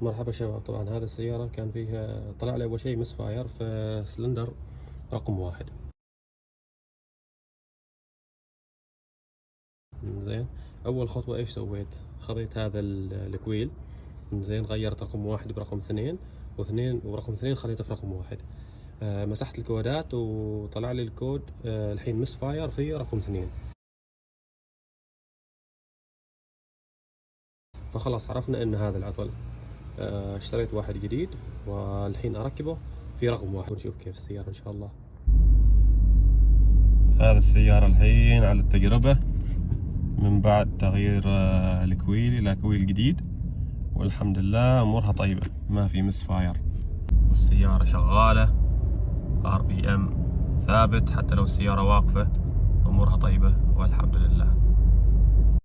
مرحبا شباب. طبعا هذه السيارة كان فيها طلع لي أول شيء مس فاير في سلندر رقم 1. زين، أول خطوة إيش سويت؟ خذيت هذا الكويل، زين، غيرت رقم 1 برقم 2 ورقم 2 خليته في رقم 1. مسحت الكودات وطلع لي الكود. الحين مس فاير في رقم 2، فخلاص عرفنا ان هذا العطل. اشتريت واحد جديد والحين اركبه في رقم 1 ونشوف كيف السيارة ان شاء الله. هذا السيارة الحين على التجربة من بعد تغيير الكويل إلى كويل جديد، والحمد لله أمورها طيبة، ما في مس فاير، والسيارة شغالة، RPM ثابت حتى لو السيارة واقفة، أمورها طيبة والحمد لله.